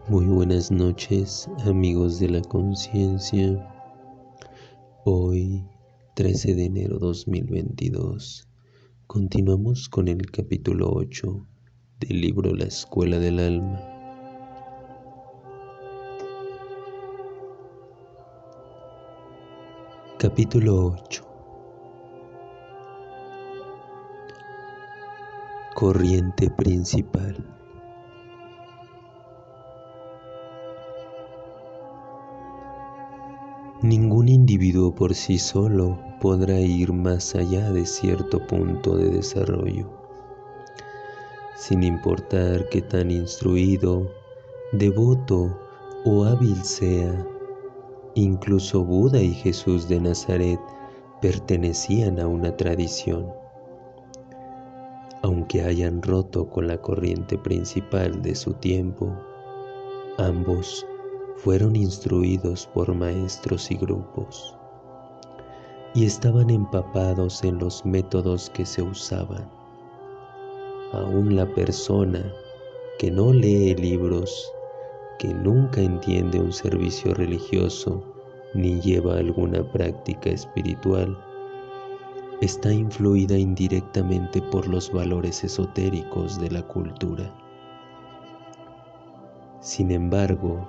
Muy buenas noches, amigos de la conciencia. Hoy, 13 de enero 2022, continuamos con el capítulo 8 del libro La Escuela del Alma. Capítulo 8. Corriente principal. Ningún individuo por sí solo podrá ir más allá de cierto punto de desarrollo, sin importar qué tan instruido, devoto o hábil sea. Incluso Buda y Jesús de Nazaret pertenecían a una tradición. Aunque hayan roto con la corriente principal de su tiempo, ambos fueron instruidos por maestros y grupos, y estaban empapados en los métodos que se usaban. Aún la persona que no lee libros, que nunca entiende un servicio religioso ni lleva alguna práctica espiritual, está influida indirectamente por los valores esotéricos de la cultura. Sin embargo,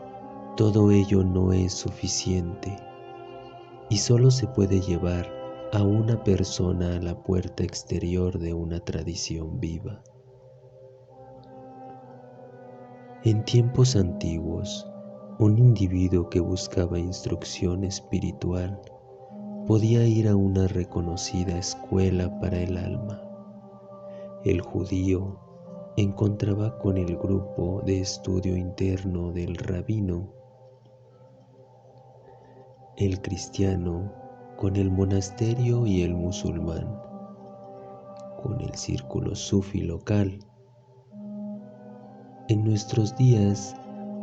todo ello no es suficiente y solo se puede llevar a una persona a la puerta exterior de una tradición viva. En tiempos antiguos, un individuo que buscaba instrucción espiritual podía ir a una reconocida escuela para el alma. El judío encontraba con el grupo de estudio interno del rabino, el cristiano con el monasterio y el musulmán con el círculo sufí local. En nuestros días,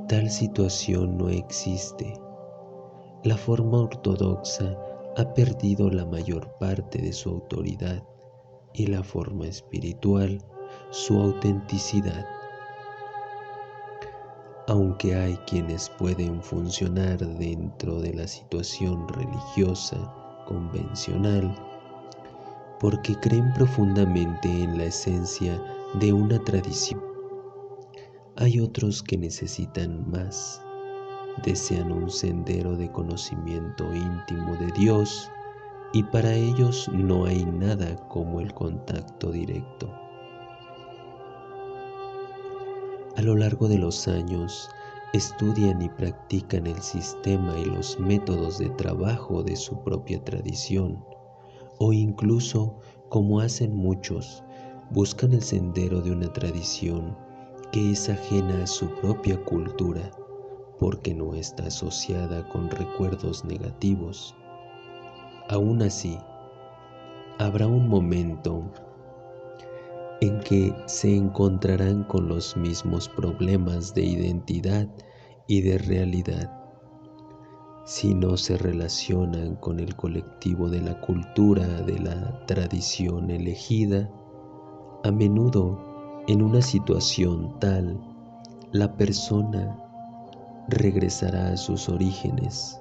tal situación no existe. La forma ortodoxa ha perdido la mayor parte de su autoridad y la forma espiritual su autenticidad. Aunque hay quienes pueden funcionar dentro de la situación religiosa convencional porque creen profundamente en la esencia de una tradición, hay otros que necesitan más, desean un sendero de conocimiento íntimo de Dios y para ellos no hay nada como el contacto directo. A lo largo de los años, estudian y practican el sistema y los métodos de trabajo de su propia tradición, o incluso, como hacen muchos, buscan el sendero de una tradición que es ajena a su propia cultura, porque no está asociada con recuerdos negativos. Aún así, habrá un momento en que se encontrarán con los mismos problemas de identidad y de realidad. Si no se relacionan con el colectivo de la cultura de la tradición elegida, a menudo en una situación tal, la persona regresará a sus orígenes.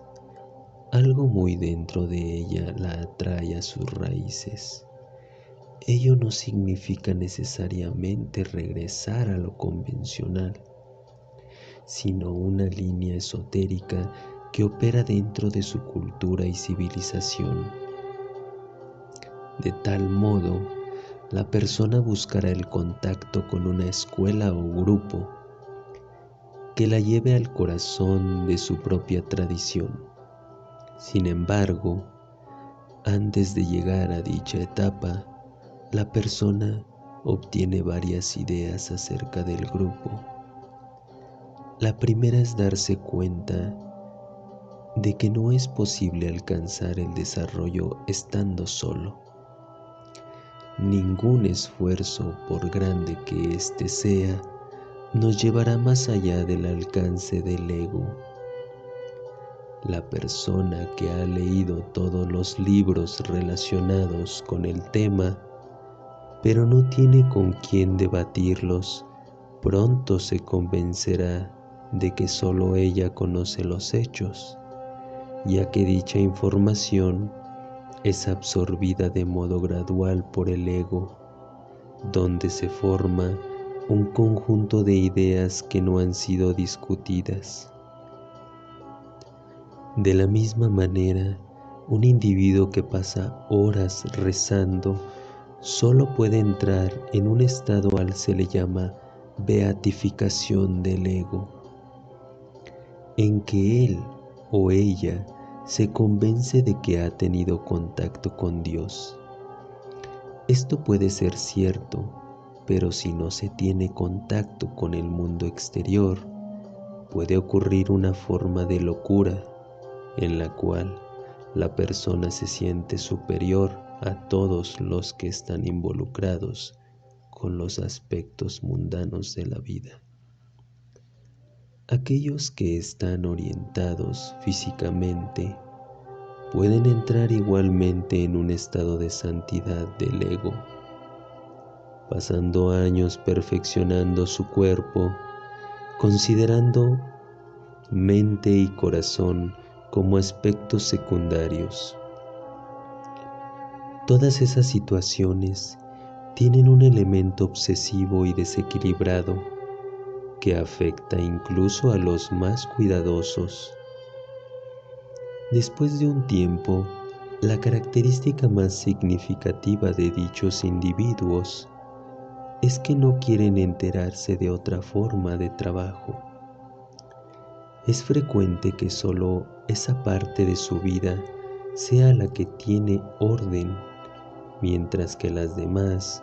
Algo muy dentro de ella la atrae a sus raíces. Ello no significa necesariamente regresar a lo convencional, sino una línea esotérica que opera dentro de su cultura y civilización. De tal modo, la persona buscará el contacto con una escuela o grupo que la lleve al corazón de su propia tradición. Sin embargo, antes de llegar a dicha etapa, la persona obtiene varias ideas acerca del grupo. La primera es darse cuenta de que no es posible alcanzar el desarrollo estando solo. Ningún esfuerzo, por grande que éste sea, nos llevará más allá del alcance del ego. La persona que ha leído todos los libros relacionados con el tema, pero no tiene con quién debatirlos, pronto se convencerá de que solo ella conoce los hechos, ya que dicha información es absorbida de modo gradual por el ego, donde se forma un conjunto de ideas que no han sido discutidas. De la misma manera, un individuo que pasa horas rezando solo puede entrar en un estado al se le llama beatificación del ego, en que él o ella se convence de que ha tenido contacto con Dios. Esto puede ser cierto, pero si no se tiene contacto con el mundo exterior, puede ocurrir una forma de locura en la cual la persona se siente superior a todos los que están involucrados con los aspectos mundanos de la vida. Aquellos que están orientados físicamente pueden entrar igualmente en un estado de santidad del ego, pasando años perfeccionando su cuerpo, considerando mente y corazón como aspectos secundarios. Todas esas situaciones tienen un elemento obsesivo y desequilibrado que afecta incluso a los más cuidadosos. Después de un tiempo, la característica más significativa de dichos individuos es que no quieren enterarse de otra forma de trabajo. Es frecuente que solo esa parte de su vida sea la que tiene orden, mientras que las demás,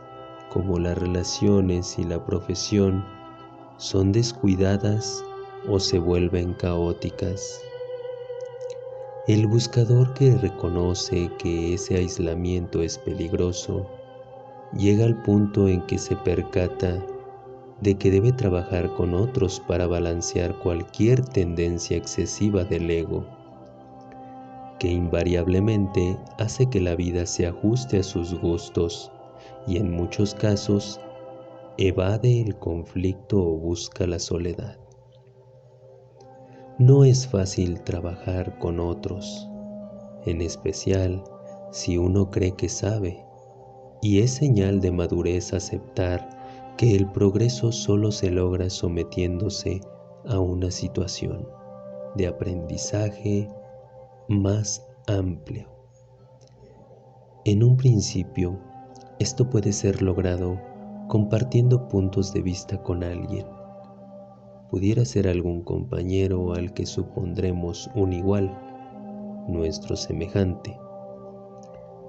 como las relaciones y la profesión, son descuidadas o se vuelven caóticas. El buscador que reconoce que ese aislamiento es peligroso, llega al punto en que se percata de que debe trabajar con otros para balancear cualquier tendencia excesiva del ego, que invariablemente hace que la vida se ajuste a sus gustos y en muchos casos evade el conflicto o busca la soledad. No es fácil trabajar con otros, en especial si uno cree que sabe, y es señal de madurez aceptar que el progreso solo se logra sometiéndose a una situación de aprendizaje más amplio. En un principio, esto puede ser logrado compartiendo puntos de vista con alguien. Pudiera ser algún compañero al que supondremos un igual, nuestro semejante.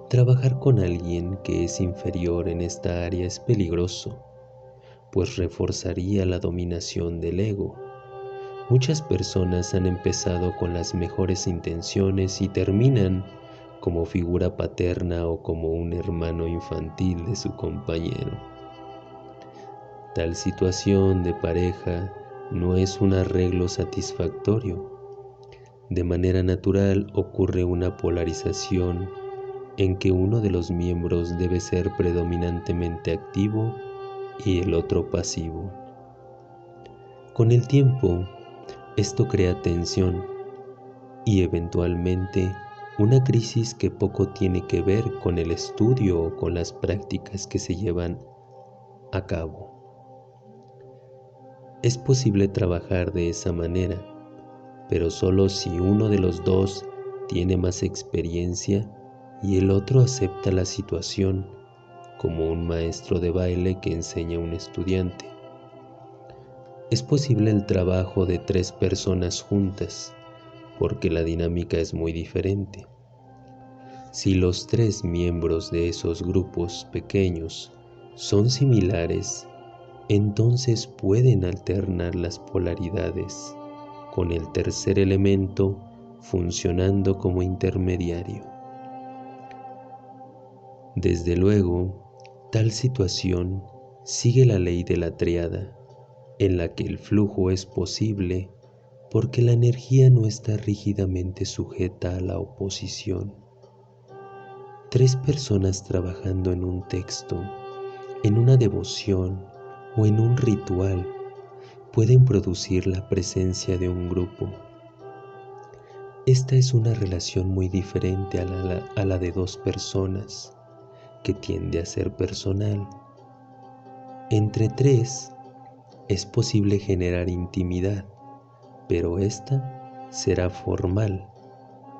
Trabajar con alguien que es inferior en esta área es peligroso, pues reforzaría la dominación del ego. Muchas personas han empezado con las mejores intenciones y terminan como figura paterna o como un hermano infantil de su compañero. Tal situación de pareja no es un arreglo satisfactorio. De manera natural ocurre una polarización en que uno de los miembros debe ser predominantemente activo y el otro pasivo. Con el tiempo, esto crea tensión y eventualmente una crisis que poco tiene que ver con el estudio o con las prácticas que se llevan a cabo. Es posible trabajar de esa manera, pero solo si uno de los dos tiene más experiencia y el otro acepta la situación, como un maestro de baile que enseña a un estudiante. Es posible el trabajo de 3 personas juntas, porque la dinámica es muy diferente. Si los 3 miembros de esos grupos pequeños son similares, entonces pueden alternar las polaridades, con el tercer elemento funcionando como intermediario. Desde luego, tal situación sigue la ley de la tríada, en la que el flujo es posible porque la energía no está rígidamente sujeta a la oposición. 3 personas trabajando en un texto, en una devoción o en un ritual pueden producir la presencia de un grupo. Esta es una relación muy diferente a la de dos personas, que tiende a ser personal. Entre tres es posible generar intimidad, pero esta será formal,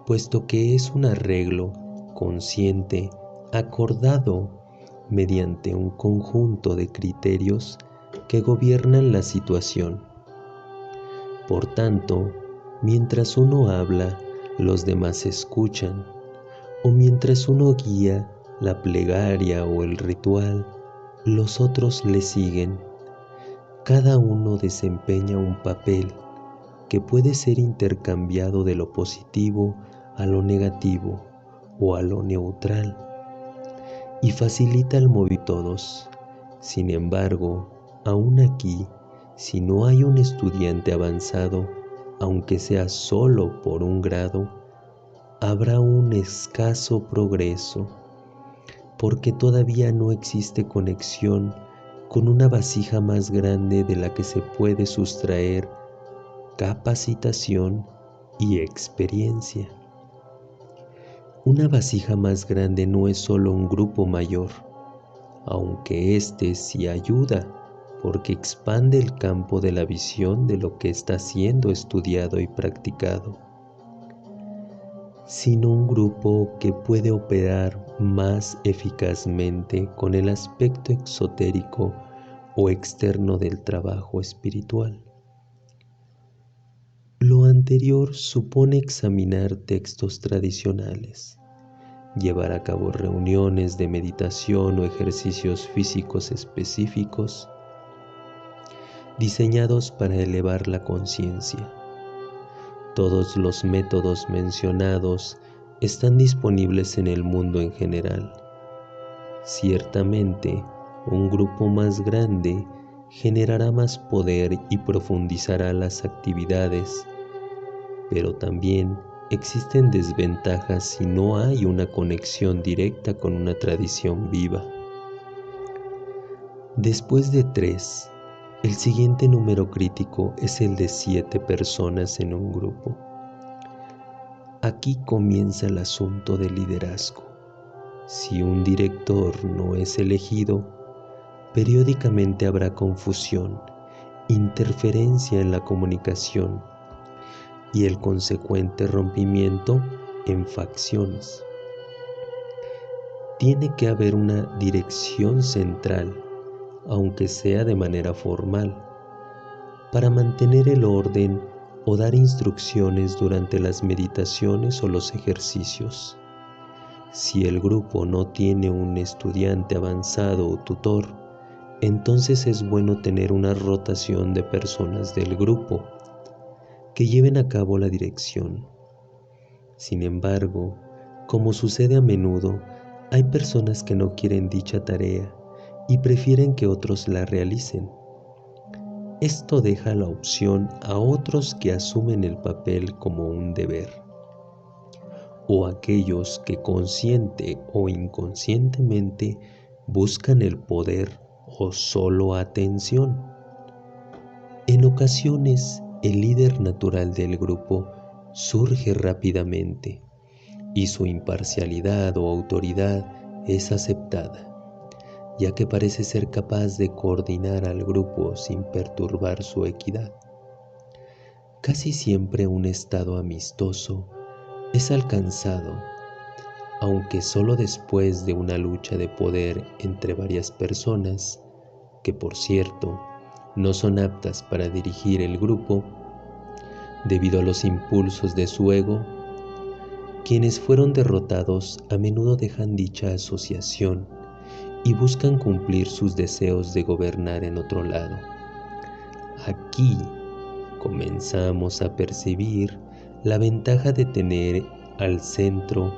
puesto que es un arreglo consciente acordado mediante un conjunto de criterios que gobiernan la situación. Por tanto, mientras uno habla, los demás escuchan, o mientras uno guía la plegaria o el ritual, los otros le siguen. Cada uno desempeña un papel que puede ser intercambiado de lo positivo a lo negativo o a lo neutral, y facilita el movimiento de todos. Sin embargo, aún aquí, si no hay un estudiante avanzado, aunque sea solo por un grado, habrá un escaso progreso, porque todavía no existe conexión con una vasija más grande de la que se puede sustraer capacitación y experiencia. Una vasija más grande no es solo un grupo mayor, aunque este sí ayuda, porque expande el campo de la visión de lo que está siendo estudiado y practicado, sino un grupo que puede operar más eficazmente con el aspecto exotérico o externo del trabajo espiritual. Lo anterior supone examinar textos tradicionales, llevar a cabo reuniones de meditación o ejercicios físicos específicos diseñados para elevar la conciencia. Todos los métodos mencionados están disponibles en el mundo en general. Ciertamente, un grupo más grande generará más poder y profundizará las actividades, pero también existen desventajas si no hay una conexión directa con una tradición viva. Después de 3, el siguiente número crítico es el de 7 personas en un grupo. Aquí comienza el asunto del liderazgo. Si un director no es elegido, periódicamente habrá confusión, interferencia en la comunicación y el consecuente rompimiento en facciones. Tiene que haber una dirección central, aunque sea de manera formal, para mantener el orden o dar instrucciones durante las meditaciones o los ejercicios. Si el grupo no tiene un estudiante avanzado o tutor, entonces es bueno tener una rotación de personas del grupo que lleven a cabo la dirección. Sin embargo, como sucede a menudo, hay personas que no quieren dicha tarea y prefieren que otros la realicen. Esto deja la opción a otros que asumen el papel como un deber, o aquellos que consciente o inconscientemente buscan el poder o solo atención. En ocasiones, el líder natural del grupo surge rápidamente y su imparcialidad o autoridad es aceptada, ya que parece ser capaz de coordinar al grupo sin perturbar su equidad. Casi siempre un estado amistoso es alcanzado, aunque solo después de una lucha de poder entre varias personas, que por cierto no son aptas para dirigir el grupo debido a los impulsos de su ego. Quienes fueron derrotados a menudo dejan dicha asociación y buscan cumplir sus deseos de gobernar en otro lado. Aquí comenzamos a percibir la ventaja de tener al centro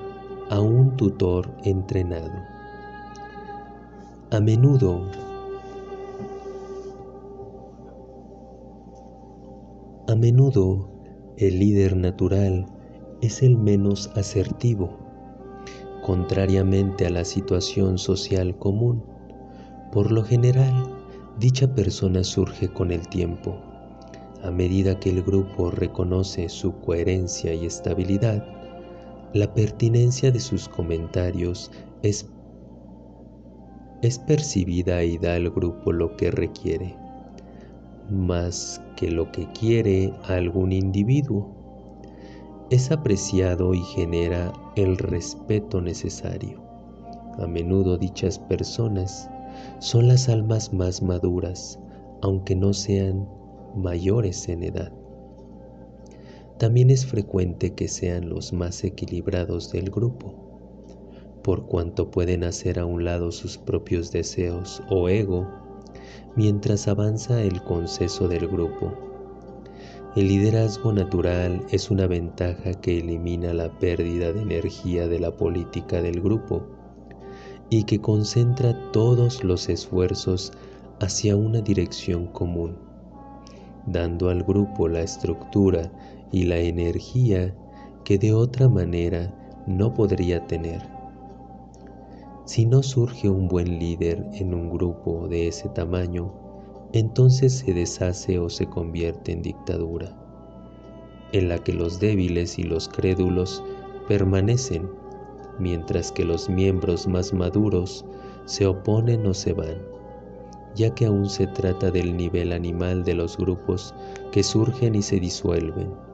a un tutor entrenado. A menudo, el líder natural es el menos asertivo, contrariamente a la situación social común. Por lo general, dicha persona surge con el tiempo A medida que el grupo reconoce su coherencia y estabilidad, la pertinencia de sus comentarios es percibida y da al grupo lo que requiere, más que lo que quiere algún individuo. Es apreciado y genera el respeto necesario. A menudo dichas personas son las almas más maduras, aunque no sean mayores en edad. También es frecuente que sean los más equilibrados del grupo, por cuanto pueden hacer a un lado sus propios deseos o ego mientras avanza el consenso del grupo. El liderazgo natural es una ventaja que elimina la pérdida de energía de la política del grupo y que concentra todos los esfuerzos hacia una dirección común, dando al grupo la estructura y la energía que de otra manera no podría tener. Si no surge un buen líder en un grupo de ese tamaño, entonces se deshace o se convierte en dictadura, en la que los débiles y los crédulos permanecen, mientras que los miembros más maduros se oponen o se van, ya que aún se trata del nivel animal de los grupos que surgen y se disuelven.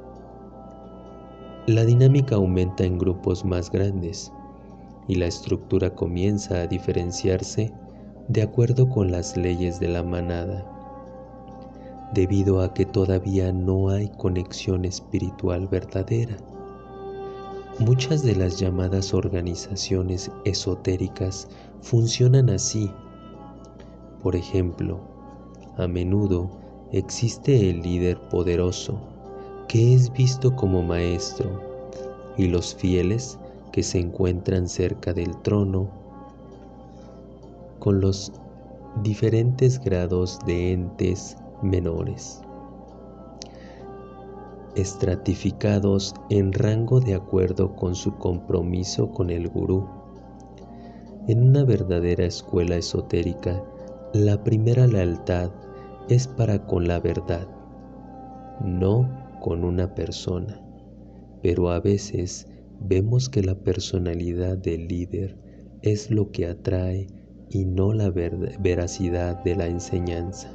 La dinámica aumenta en grupos más grandes y la estructura comienza a diferenciarse de acuerdo con las leyes de la manada, debido a que todavía no hay conexión espiritual verdadera. Muchas de las llamadas organizaciones esotéricas funcionan así. Por ejemplo, a menudo existe el líder poderoso que es visto como maestro y los fieles que se encuentran cerca del trono con los diferentes grados de entes menores, estratificados en rango de acuerdo con su compromiso con el gurú. En una verdadera escuela esotérica, la primera lealtad es para con la verdad, no con una persona, pero a veces vemos que la personalidad del líder es lo que atrae y no la veracidad de la enseñanza.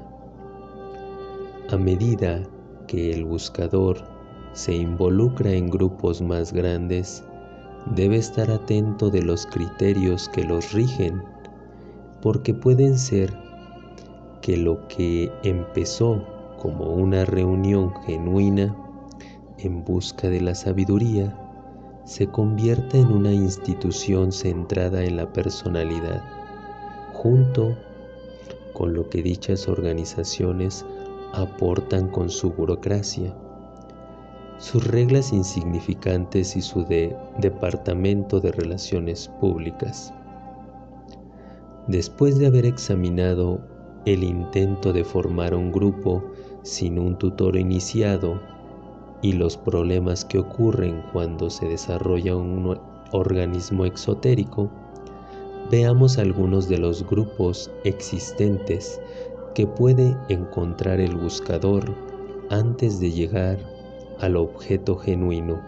A medida que el buscador se involucra en grupos más grandes, debe estar atento de los criterios que los rigen, porque pueden ser que lo que empezó como una reunión genuina en busca de la sabiduría se convierta en una institución centrada en la personalidad, junto con lo que dichas organizaciones aportan con su burocracia, sus reglas insignificantes y su departamento de relaciones públicas. Después de haber examinado el intento de formar un grupo sin un tutor iniciado y los problemas que ocurren cuando se desarrolla un organismo exotérico, veamos algunos de los grupos existentes que puede encontrar el buscador antes de llegar al objeto genuino.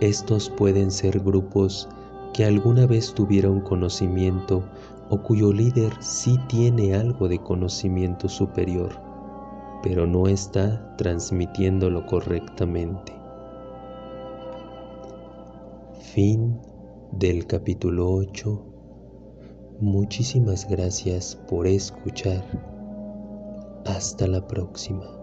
Estos pueden ser grupos que alguna vez tuvieron conocimiento o cuyo líder sí tiene algo de conocimiento superior, pero no está transmitiéndolo correctamente. Fin del capítulo 8. Muchísimas gracias por escuchar. Hasta la próxima.